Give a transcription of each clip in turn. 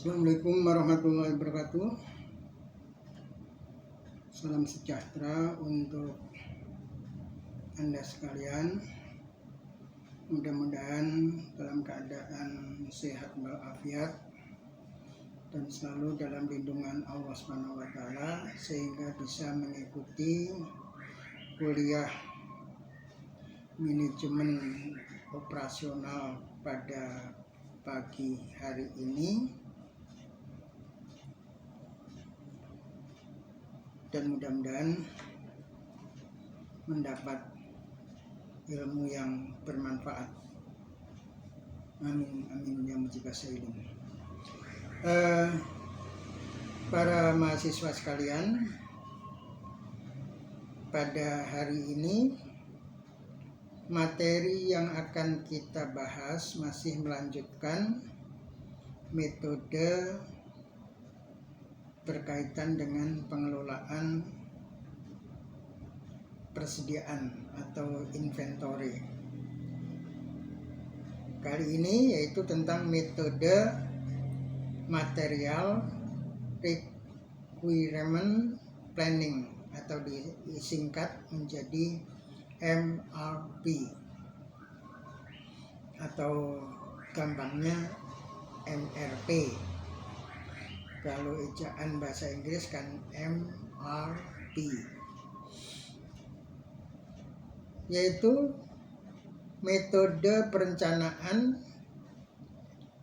Assalamualaikum warahmatullahi wabarakatuh. Salam sejahtera untuk Anda sekalian. Mudah-mudahan dalam keadaan sehat walafiat dan selalu dalam lindungan Allah SWT, sehingga bisa mengikuti kuliah manajemen operasional pada pagi hari ini, dan mudah-mudahan mendapat ilmu yang bermanfaat. Amin amin ya mujibah sayyidin. Para mahasiswa sekalian, pada hari ini materi yang akan kita bahas masih melanjutkan metode berkaitan dengan pengelolaan persediaan atau inventory. Kali ini yaitu tentang metode material requirement planning atau disingkat menjadi MRP atau gampangnya MRP. Kalau ejaan bahasa Inggris kan MRP, yaitu metode perencanaan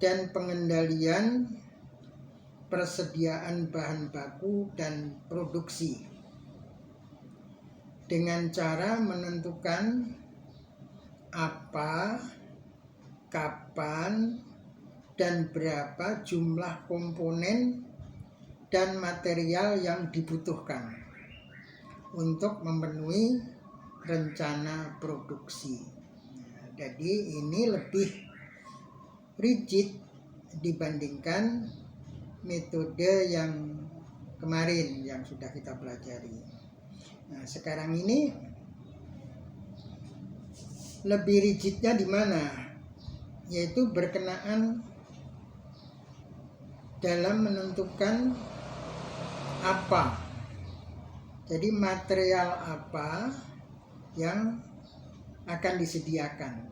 dan pengendalian persediaan bahan baku dan produksi dengan cara menentukan apa, kapan, dan berapa jumlah komponen dan material yang dibutuhkan untuk memenuhi rencana produksi. Jadi ini lebih rigid dibandingkan metode yang kemarin yang sudah kita pelajari. Nah, sekarang ini lebih rigidnya di mana? Yaitu berkenaan dalam menentukan apa. Jadi material apa yang akan disediakan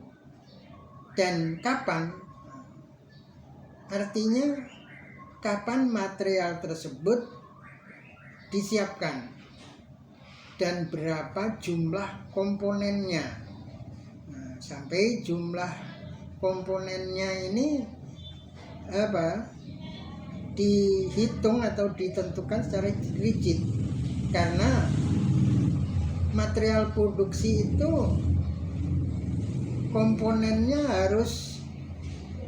dan kapan. Artinya kapan material tersebut disiapkan dan berapa jumlah komponennya. Nah, sampai jumlah komponennya ini dihitung atau ditentukan secara rigid, karena material produksi itu komponennya harus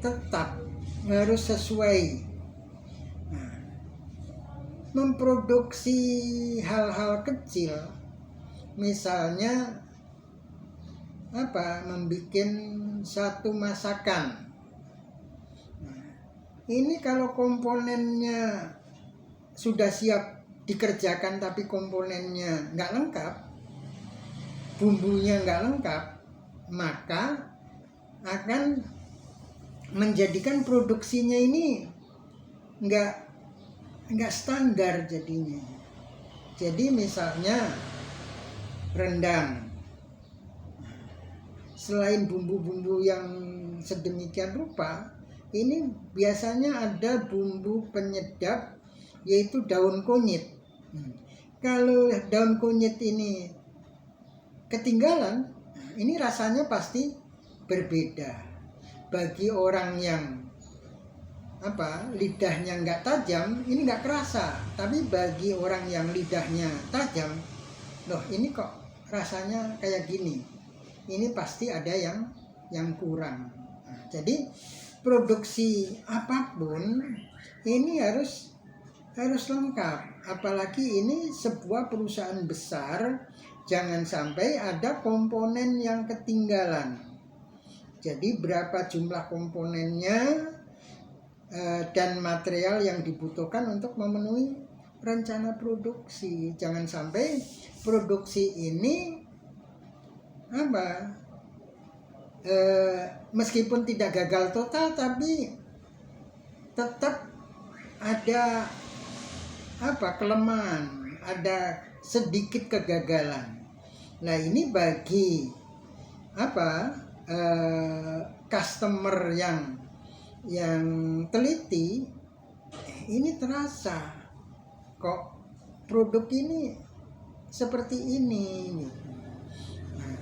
tetap, harus sesuai. Nah, memproduksi hal-hal kecil, misalnya membuat satu masakan. Ini kalau komponennya sudah siap dikerjakan tapi komponennya nggak lengkap, bumbunya nggak lengkap, maka akan menjadikan produksinya ini nggak standar jadinya. Jadi misalnya rendang, selain bumbu-bumbu yang sedemikian rupa, ini biasanya ada bumbu penyedap yaitu daun kunyit. Kalau daun kunyit ini ketinggalan, ini rasanya pasti berbeda. Bagi orang yang lidahnya nggak tajam, ini nggak kerasa. Tapi bagi orang yang lidahnya tajam, loh ini kok rasanya kayak gini. Ini pasti ada yang kurang. Nah, jadi produksi apapun ini harus lengkap. Apalagi ini sebuah perusahaan besar, jangan sampai ada komponen yang ketinggalan. Jadi berapa jumlah komponennya dan material yang dibutuhkan untuk memenuhi rencana produksi. Jangan sampai produksi ini meskipun tidak gagal total, tapi tetap ada kelemahan, ada sedikit kegagalan. Nah, ini bagi customer yang teliti, ini terasa kok produk ini seperti ini. Nah,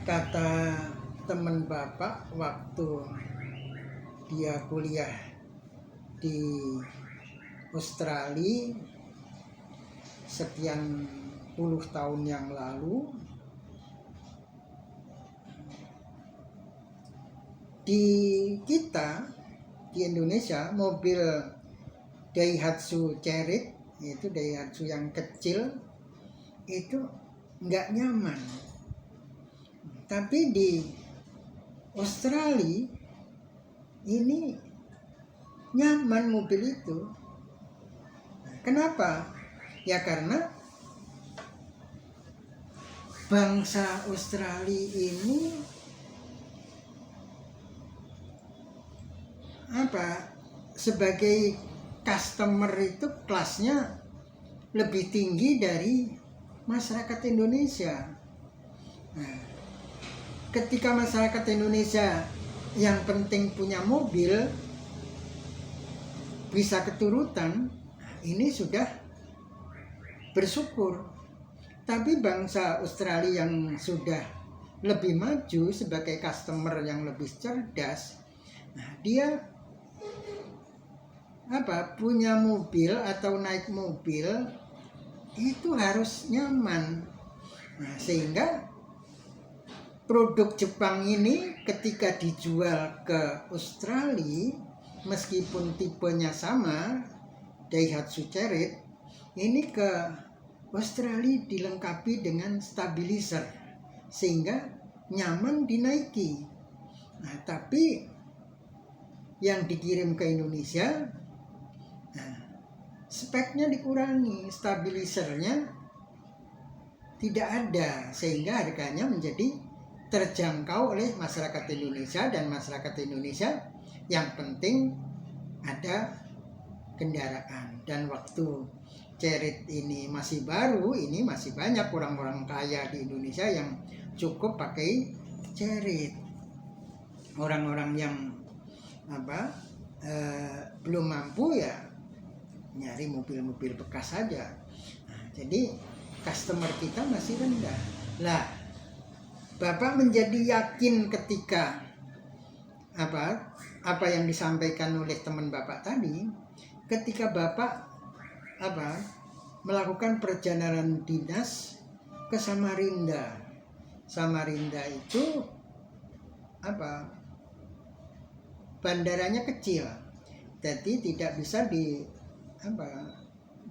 kata teman Bapak waktu dia kuliah di Australia sekian puluh tahun yang lalu, di kita di Indonesia mobil Daihatsu Chery, itu Daihatsu yang kecil, itu nggak nyaman. Tapi di Australia ini nyaman mobil itu. Kenapa? Ya karena bangsa Australia ini sebagai customer itu kelasnya lebih tinggi dari masyarakat Indonesia. Nah, ketika masyarakat Indonesia yang penting punya mobil bisa keturutan, ini sudah bersyukur. Tapi bangsa Australia yang sudah lebih maju sebagai customer yang lebih cerdas, nah dia punya mobil atau naik mobil itu harus nyaman. Nah, sehingga produk Jepang ini ketika dijual ke Australia, meskipun tipenya sama, Daihatsu Chery, ini ke Australia dilengkapi dengan stabilizer sehingga nyaman dinaiki. Nah, tapi yang dikirim ke Indonesia, speknya dikurangi, stabilizernya tidak ada, sehingga harganya menjadi terjangkau oleh masyarakat Indonesia. Dan masyarakat Indonesia yang penting ada kendaraan. Dan waktu Chery ini masih baru, ini masih banyak orang-orang kaya di Indonesia yang cukup pakai Chery. Orang-orang yang belum mampu ya nyari mobil-mobil bekas saja. Nah, jadi customer kita masih rendah. Lah, Bapak menjadi yakin ketika apa yang disampaikan oleh teman Bapak tadi, ketika Bapak melakukan perjalanan dinas ke Samarinda. Samarinda itu bandaranya kecil, jadi tidak bisa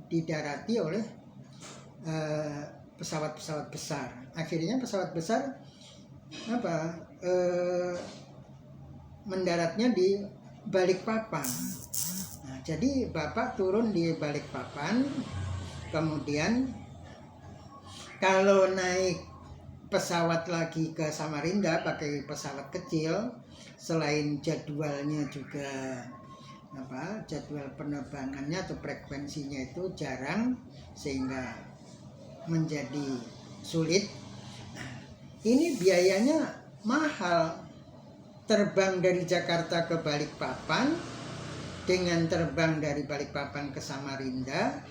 didarati oleh pesawat-pesawat besar. Akhirnya pesawat besar mendaratnya di Balikpapan. Nah, jadi Bapak turun di Balikpapan, kemudian kalau naik pesawat lagi ke Samarinda pakai pesawat kecil, selain jadwalnya juga jadwal penerbangannya atau frekuensinya itu jarang sehingga menjadi sulit. Nah, ini biayanya mahal. Terbang dari Jakarta ke Balikpapan dengan terbang dari Balikpapan ke Samarinda,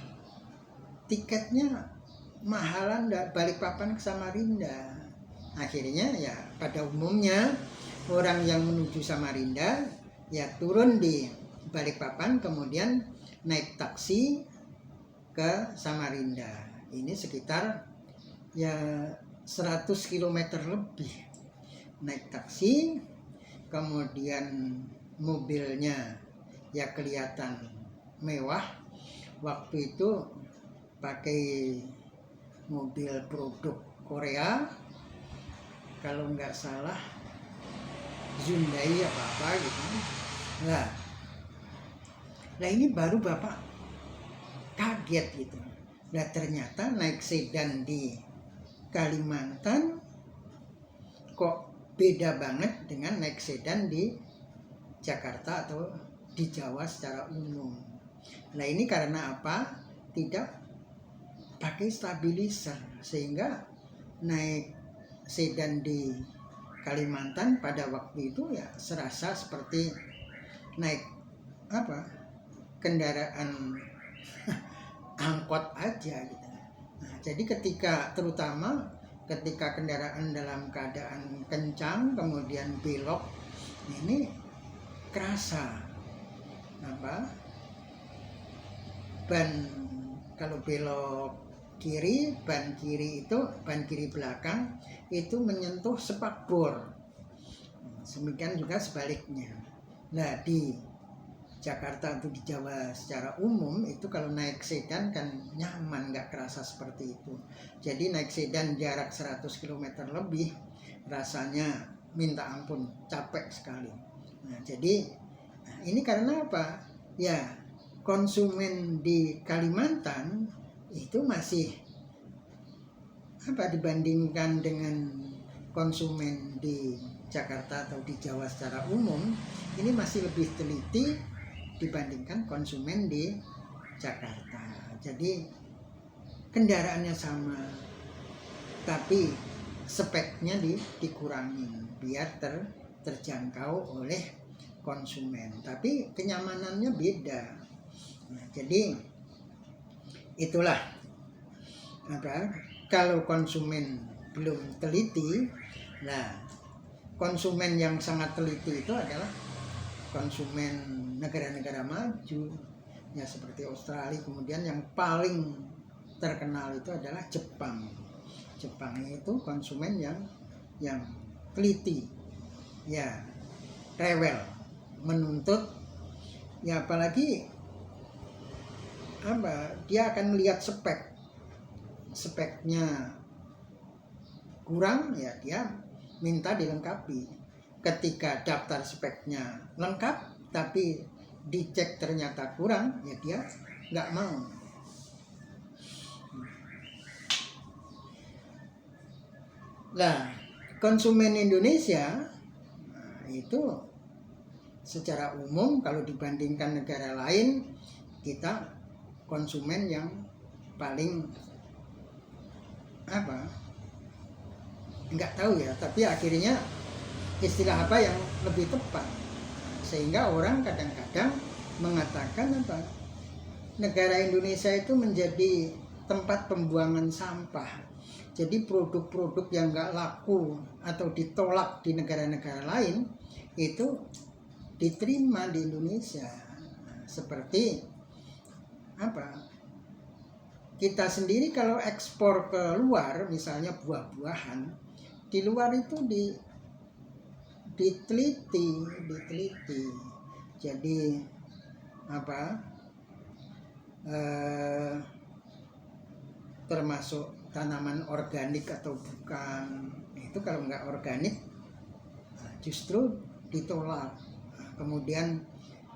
tiketnya mahalan Balikpapan ke Samarinda. Akhirnya ya pada umumnya orang yang menuju Samarinda ya turun di Balikpapan, kemudian naik taksi ke Samarinda. Ini sekitar ya 100 km lebih naik taksi, kemudian mobilnya ya kelihatan mewah. Waktu itu pakai mobil produk Korea, kalau nggak salah Hyundai apa gitu. Nah ini baru Bapak kaget gitu. Nah ternyata naik sedan di Kalimantan kok beda banget dengan naik sedan di Jakarta atau di Jawa secara umum. Nah ini karena apa? Tidak pakai stabilizer, sehingga naik sedan di Kalimantan pada waktu itu ya serasa seperti naik kendaraan angkot aja gitu. Nah, jadi terutama ketika kendaraan dalam keadaan kencang kemudian belok, ini kerasa ban, kalau belok kiri, ban kiri belakang itu menyentuh spakbor. Demikian juga sebaliknya. Nah di Jakarta atau di Jawa secara umum itu kalau naik sedan kan nyaman, nggak kerasa seperti itu. Jadi naik sedan jarak 100 km lebih rasanya minta ampun, capek sekali. Nah jadi ini karena apa? Ya konsumen di Kalimantan itu masih dibandingkan dengan konsumen di Jakarta atau di Jawa secara umum, ini masih lebih teliti dibandingkan konsumen di Jakarta. Jadi kendaraannya sama, tapi speknya dikurangi biar terjangkau oleh konsumen, tapi kenyamanannya beda. Nah, jadi itulah kalau konsumen belum teliti. Nah konsumen yang sangat teliti itu adalah konsumen negara-negara maju ya seperti Australia. Kemudian yang paling terkenal itu adalah Jepang. Jepang itu konsumen yang teliti, ya rewel, menuntut, ya apalagi dia akan melihat speknya kurang, ya dia minta dilengkapi. Ketika daftar speknya lengkap tapi dicek ternyata kurang, ya dia nggak mau. Nah konsumen Indonesia itu secara umum kalau dibandingkan negara lain, kita konsumen yang paling nggak tahu ya, tapi akhirnya istilah apa yang lebih tepat, sehingga orang kadang-kadang mengatakan negara Indonesia itu menjadi tempat pembuangan sampah. Jadi produk-produk yang nggak laku atau ditolak di negara-negara lain itu diterima di Indonesia. Seperti kita sendiri kalau ekspor ke luar, misalnya buah-buahan, di luar itu diteliti. Jadi termasuk tanaman organik atau bukan. Itu kalau nggak organik justru ditolak. Kemudian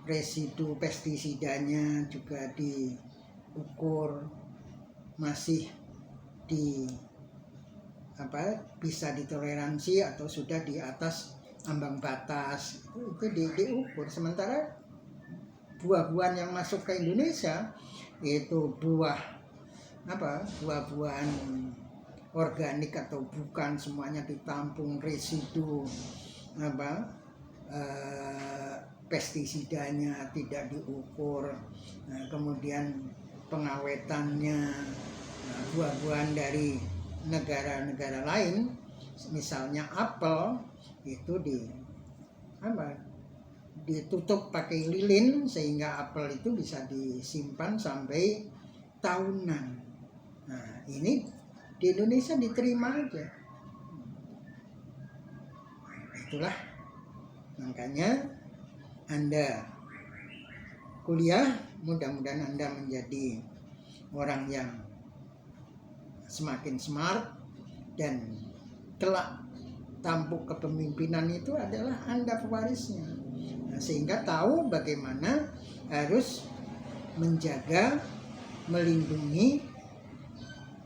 residu pestisidanya juga diukur masih bisa ditoleransi atau sudah di atas ambang batas, itu diukur. Sementara buah-buahan yang masuk ke Indonesia itu buah-buahan organik atau bukan, semuanya ditampung residu pestisidanya tidak diukur. Nah, kemudian pengawetannya buah-buahan dari negara-negara lain, misalnya apel, itu ditutup pakai lilin sehingga apel itu bisa disimpan sampai tahunan. Nah, ini di Indonesia diterima aja. Itulah makanya Anda kuliah, mudah-mudahan Anda menjadi orang yang semakin smart, dan kelak tampuk kepemimpinan itu adalah Anda pewarisnya. Nah, sehingga tahu bagaimana harus menjaga, melindungi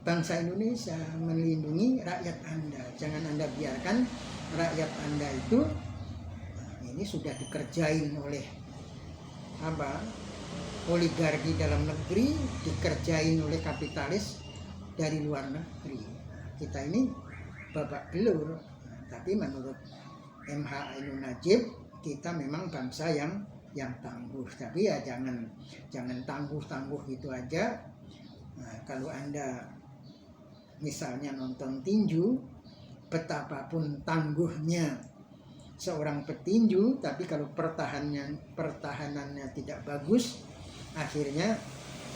bangsa Indonesia, melindungi rakyat Anda. Jangan Anda biarkan rakyat Anda itu ini sudah dikerjain oleh apa oligarki dalam negeri dikerjain oleh kapitalis dari luar negeri. Kita ini babak belur. Tapi menurut MH Ainun Najib, kita memang bangsa yang tangguh. Tapi ya jangan tangguh gitu aja. Nah, kalau Anda misalnya nonton tinju, betapapun tangguhnya seorang petinju, tapi kalau pertahanannya tidak bagus, akhirnya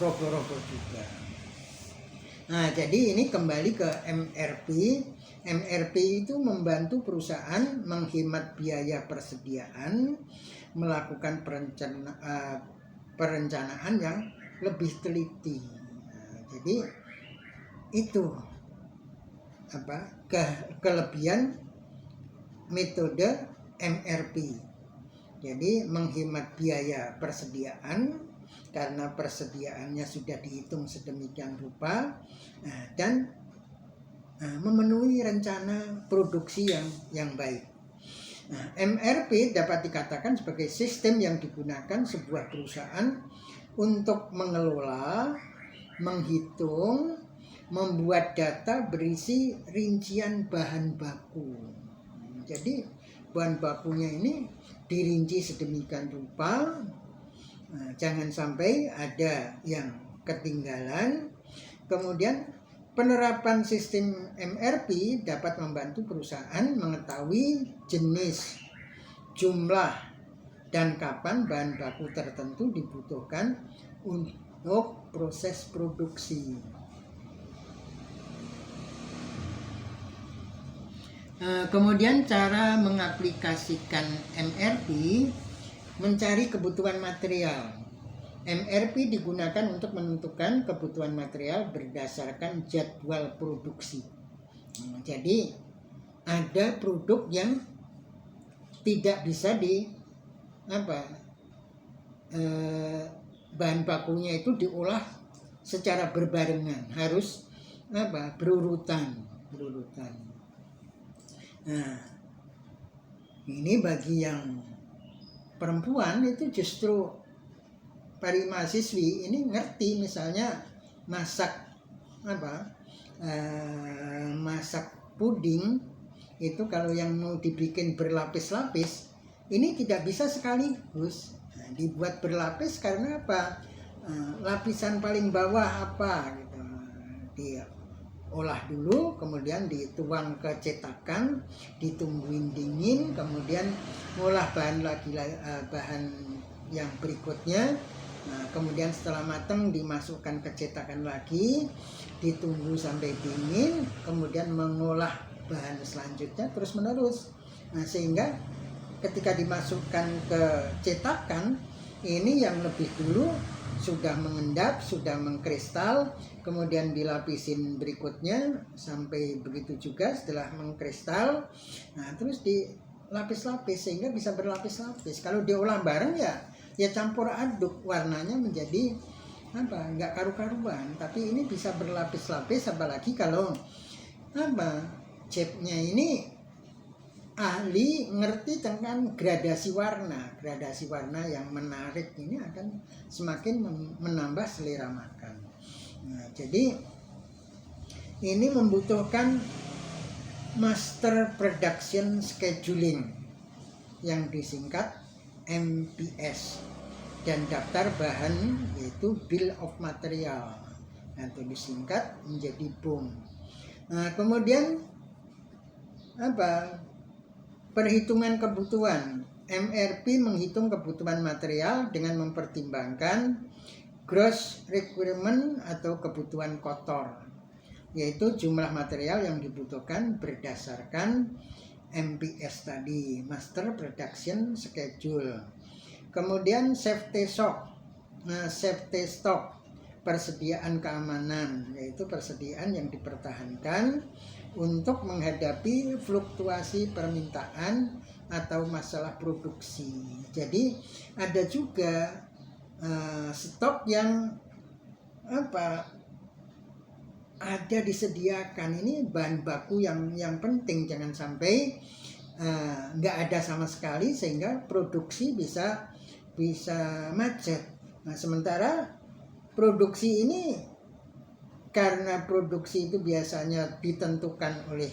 roboh-roboh juga. Nah, jadi ini kembali ke MRP. MRP itu membantu perusahaan menghemat biaya persediaan, melakukan perencanaan yang lebih teliti. Nah, jadi itu kelebihan metode MRP. Jadi menghemat biaya persediaan karena persediaannya sudah dihitung sedemikian rupa, dan memenuhi rencana produksi yang baik. Nah, MRP dapat dikatakan sebagai sistem yang digunakan sebuah perusahaan untuk mengelola, menghitung, membuat data berisi rincian bahan baku. Jadi bahan bakunya ini dirinci sedemikian rupa, jangan sampai ada yang ketinggalan. Kemudian penerapan sistem MRP dapat membantu perusahaan mengetahui jenis, jumlah, dan kapan bahan baku tertentu dibutuhkan untuk proses produksi. Kemudian cara mengaplikasikan MRP, mencari kebutuhan material. MRP digunakan untuk menentukan kebutuhan material berdasarkan jadwal produksi. Jadi ada produk yang tidak bisa bahan bakunya itu diolah secara berbarengan, harus berurutan. Nah, ini bagi yang perempuan itu justru para mahasiswi ini ngerti, misalnya masak masak puding itu kalau yang mau dibikin berlapis-lapis ini tidak bisa sekaligus. Nah, dibuat berlapis karena apa? Lapisan paling bawah gitu. Diolah dulu, kemudian dituang ke cetakan, ditungguin dingin, kemudian ngolah bahan yang berikutnya. Nah, kemudian setelah matang dimasukkan ke cetakan lagi, ditunggu sampai dingin, kemudian mengolah bahan selanjutnya terus menerus. Nah, sehingga ketika dimasukkan ke cetakan, ini yang lebih dulu sudah mengendap, sudah mengkristal, kemudian dilapisin berikutnya sampai begitu juga setelah mengkristal. Nah, terus dilapis-lapis sehingga bisa berlapis-lapis. Kalau diolah bareng ya campur aduk, warnanya menjadi nggak karu-karuan. Tapi ini bisa berlapis-lapis, apalagi kalau chefnya ini ahli, ngerti tentang gradasi warna yang menarik, ini akan semakin menambah selera makan. Nah, jadi ini membutuhkan master production scheduling yang disingkat MPS, dan daftar bahan yaitu bill of material atau disingkat menjadi BOM. Nah, kemudian perhitungan kebutuhan. MRP menghitung kebutuhan material dengan mempertimbangkan gross requirement atau kebutuhan kotor, yaitu jumlah material yang dibutuhkan berdasarkan MPS tadi, Master Production Schedule. Kemudian safety stock. Nah, safety stock, persediaan keamanan, yaitu persediaan yang dipertahankan untuk menghadapi fluktuasi permintaan atau masalah produksi. Jadi ada juga stok yang ada disediakan. Ini bahan baku yang penting, jangan sampai nggak ada sama sekali sehingga produksi bisa bisa macet. Nah, sementara produksi ini, karena produksi itu biasanya ditentukan oleh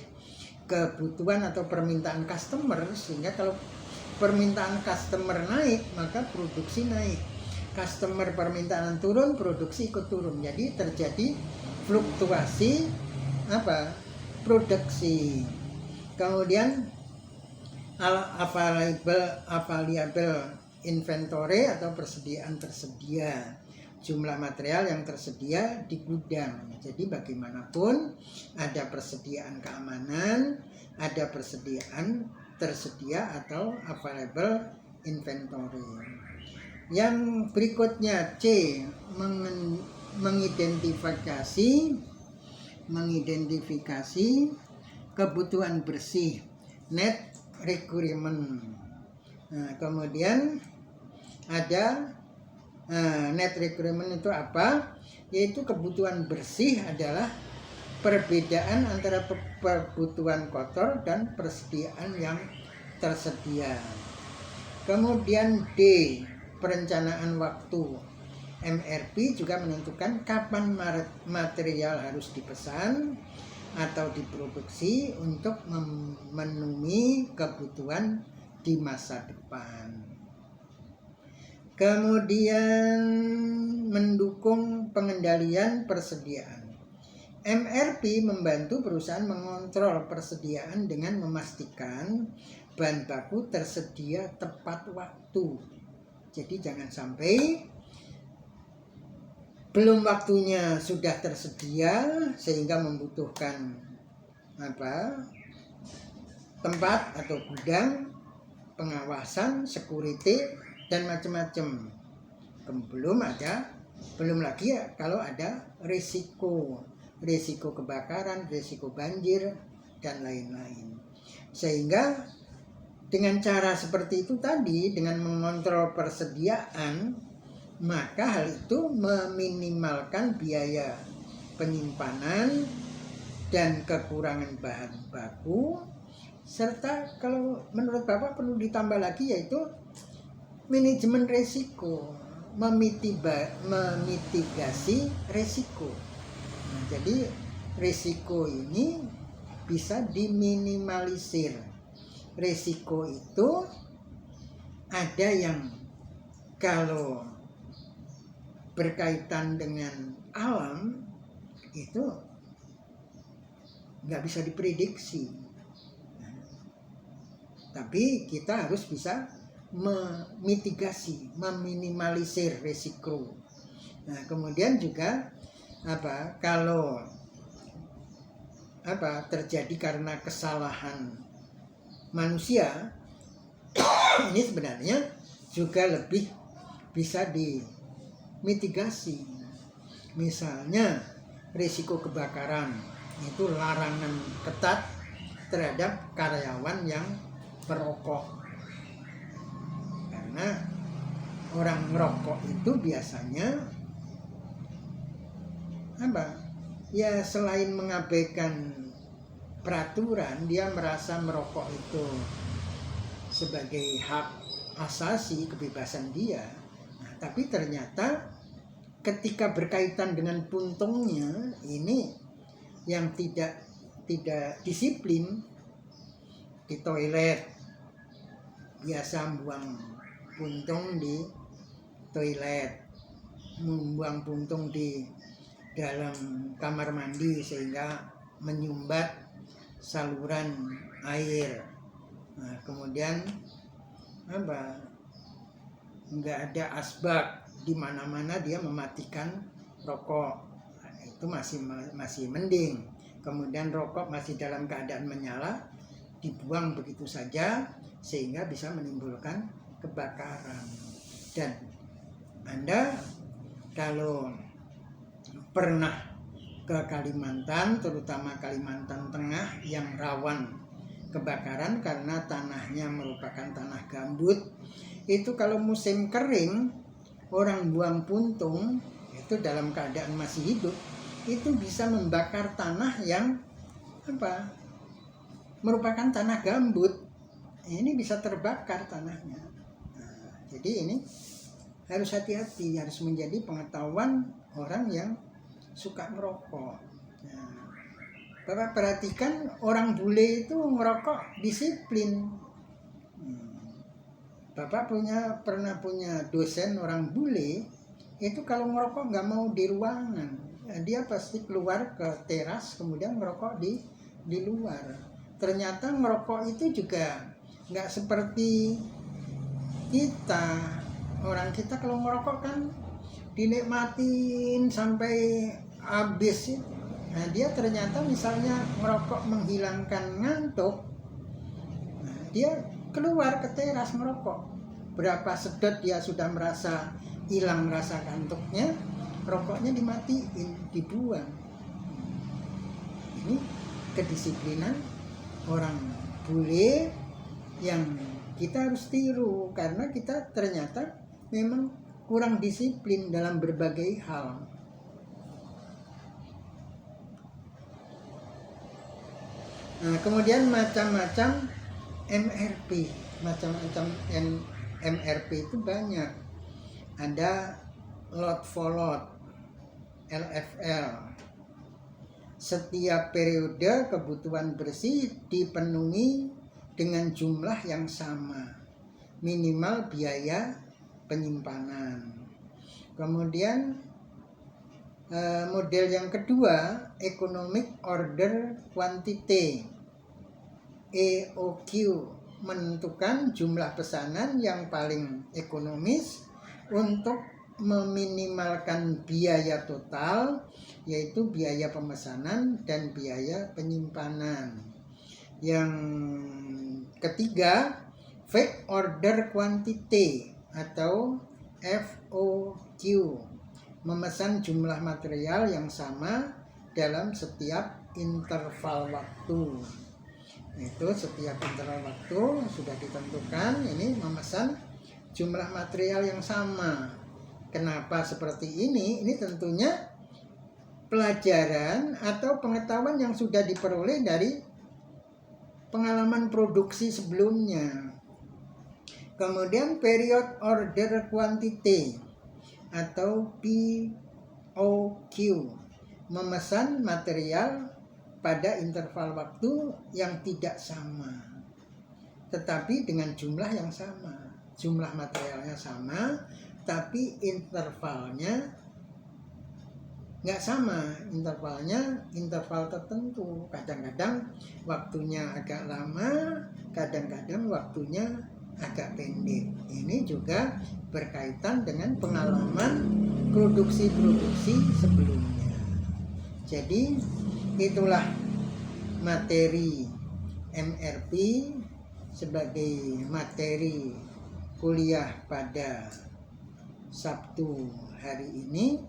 kebutuhan atau permintaan customer, sehingga kalau permintaan customer naik maka produksi naik, customer permintaan turun produksi ikut turun, jadi terjadi fluktuasi produksi. Kemudian available inventory atau persediaan tersedia, jumlah material yang tersedia di gudang. Jadi bagaimanapun ada persediaan keamanan, ada persediaan tersedia atau available inventory. Yang berikutnya C, mengidentifikasi kebutuhan bersih, net requirement. Nah, kemudian ada net requirement itu apa? Yaitu kebutuhan bersih adalah perbedaan antara kebutuhan kotor dan persediaan yang tersedia. Kemudian D, perencanaan waktu. MRP juga menentukan kapan material harus dipesan atau diproduksi untuk memenuhi kebutuhan di masa depan. Kemudian mendukung pengendalian persediaan. MRP membantu perusahaan mengontrol persediaan dengan memastikan bahan baku tersedia tepat waktu. Jadi jangan sampai belum waktunya sudah tersedia sehingga membutuhkan tempat atau gudang, pengawasan, security dan macam-macam. Belum lagi ya kalau ada risiko kebakaran, risiko banjir dan lain-lain. Sehingga dengan cara seperti itu tadi, dengan mengontrol persediaan, maka hal itu meminimalkan biaya penyimpanan dan kekurangan bahan baku, serta kalau menurut Bapak perlu ditambah lagi yaitu manajemen resiko, memitigasi resiko. Nah, jadi resiko ini bisa diminimalisir. Resiko itu ada yang kalau berkaitan dengan alam itu nggak bisa diprediksi, tapi kita harus bisa memitigasi, meminimalisir resiko. Nah, kemudian juga kalau terjadi karena kesalahan manusia, ini sebenarnya juga lebih bisa dimitigasi. Misalnya risiko kebakaran, itu larangan ketat terhadap karyawan yang perokok, karena orang merokok itu biasanya ya selain mengabaikan peraturan, dia merasa merokok itu sebagai hak asasi kebebasan dia. Nah, tapi ternyata ketika berkaitan dengan puntungnya ini yang tidak disiplin di toilet, biasa membuang puntung di toilet, membuang puntung di dalam kamar mandi sehingga menyumbat saluran air. Nah, kemudian nggak ada asbak, di mana-mana dia mematikan rokok. Nah, itu masih mending. Kemudian rokok masih dalam keadaan menyala, dibuang begitu saja sehingga bisa menimbulkan kebakaran. Dan Anda kalau pernah ke Kalimantan, terutama Kalimantan Tengah yang rawan kebakaran karena tanahnya merupakan tanah gambut, itu kalau musim kering orang buang puntung itu dalam keadaan masih hidup, itu bisa membakar tanah yang merupakan tanah gambut. Ini bisa terbakar tanahnya. Nah, jadi ini harus hati-hati, harus menjadi pengetahuan orang yang suka merokok. Nah, Bapak perhatikan orang bule itu merokok disiplin. Bapak pernah punya dosen orang bule, itu kalau merokok nggak mau di ruangan, dia pasti keluar ke teras kemudian merokok di luar. Ternyata merokok itu juga nggak seperti kita. Orang kita kalau merokok kan dinikmatin sampai habis. Nah, dia ternyata misalnya merokok menghilangkan ngantuk, nah, dia keluar ke teras merokok. Berapa sedot dia sudah merasa hilang rasa kantuknya, rokoknya dimatiin, dibuang. Ini kedisiplinan orang bule yang kita harus tiru, karena kita ternyata memang kurang disiplin dalam berbagai hal. Nah, kemudian macam-macam MRP, MRP itu banyak. Ada lot for lot, LFL. Setiap periode kebutuhan bersih dipenuhi dengan jumlah yang sama, minimal biaya penyimpanan. Kemudian model yang kedua, Economic Order Quantity, EOQ, menentukan jumlah pesanan yang paling ekonomis untuk meminimalkan biaya total, yaitu biaya pemesanan dan biaya penyimpanan. Yang ketiga, Fixed Order Quantity atau FOQ, memesan jumlah material yang sama dalam setiap interval waktu. Itu setiap interval waktu sudah ditentukan, ini memesan jumlah material yang sama. Kenapa seperti ini? Ini tentunya pelajaran atau pengetahuan yang sudah diperoleh dari pengalaman produksi sebelumnya. Kemudian period order quantity atau POQ, memesan material pada interval waktu yang tidak sama, tetapi dengan jumlah yang sama. Jumlah materialnya sama, tapi intervalnya nggak sama. Intervalnya interval tertentu. Kadang-kadang waktunya agak lama, kadang-kadang waktunya agak pendek. Ini juga berkaitan dengan pengalaman produksi-produksi sebelumnya. Jadi itulah materi MRP sebagai materi kuliah pada Sabtu hari ini.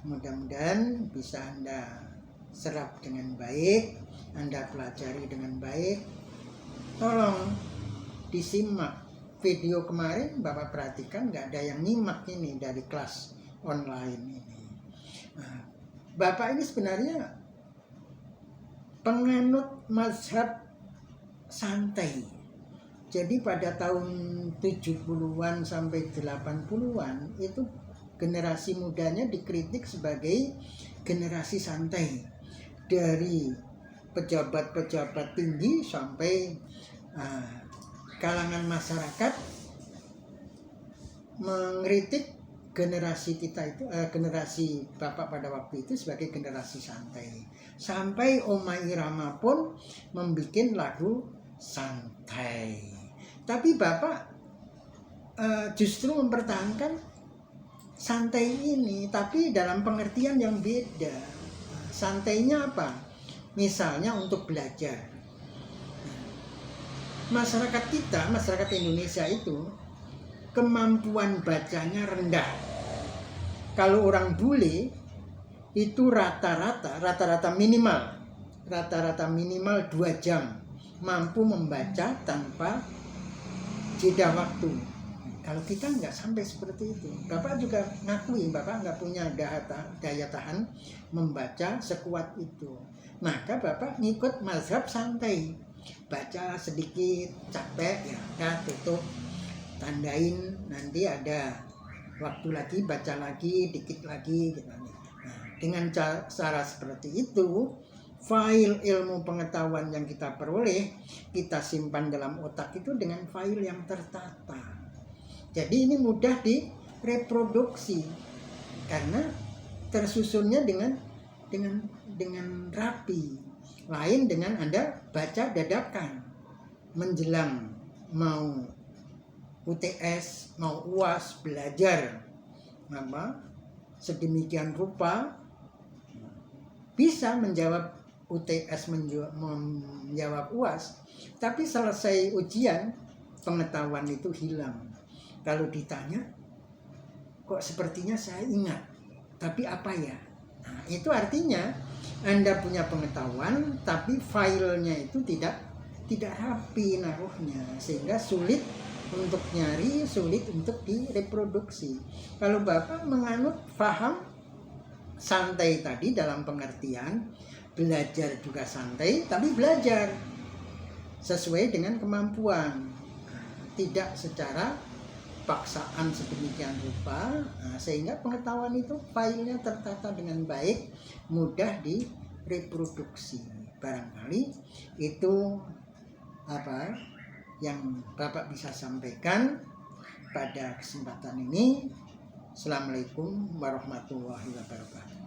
Mudah-mudahan bisa Anda serap dengan baik, Anda pelajari dengan baik. Tolong disimak video kemarin, Bapak perhatikan nggak ada yang nyimak ini dari kelas online ini. Nah, Bapak ini sebenarnya penganut mazhab santai. Jadi pada tahun 70-an sampai 80-an itu generasi mudanya dikritik sebagai generasi santai. Dari pejabat-pejabat tinggi sampai kalangan masyarakat mengkritik generasi kita itu, generasi Bapak pada waktu itu sebagai generasi santai. Sampai Oma Irama pun membuat lagu santai. Tapi Bapak justru mempertahankan santai ini, tapi dalam pengertian yang beda. Santainya apa? Misalnya untuk belajar. Masyarakat kita, masyarakat Indonesia itu kemampuan bacanya rendah. Kalau orang bule itu rata-rata minimal 2 jam mampu membaca tanpa jeda waktu. Kalau kita nggak sampai seperti itu. Bapak juga ngakui Bapak nggak punya daya tahan membaca sekuat itu. Maka Bapak ngikut mazhab santai. Baca sedikit, capek ya udah tutup, tandain nanti ada waktu lagi, baca lagi, dikit lagi gitu. Nah, dengan cara seperti itu, file ilmu pengetahuan yang kita peroleh, kita simpan dalam otak itu dengan file yang tertata. Jadi ini mudah direproduksi karena tersusunnya dengan rapi. Lain dengan Anda baca dadakan menjelang mau UTS, mau UAS, belajar sedemikian rupa bisa menjawab UTS, menjawab UAS, tapi selesai ujian pengetahuan itu hilang. Kalau ditanya, kok sepertinya saya ingat, tapi apa ya? Nah, itu artinya Anda punya pengetahuan, tapi filenya itu tidak rapi naruhnya, sehingga sulit untuk nyari, sulit untuk direproduksi. Kalau Bapak menganut paham santai tadi dalam pengertian belajar juga santai, tapi belajar sesuai dengan kemampuan, tidak secara paksaan sedemikian rupa, sehingga pengetahuan itu filenya tertata dengan baik, mudah direproduksi. Barangkali itu yang Bapak bisa sampaikan pada kesempatan ini. Assalamualaikum warahmatullahi wabarakatuh.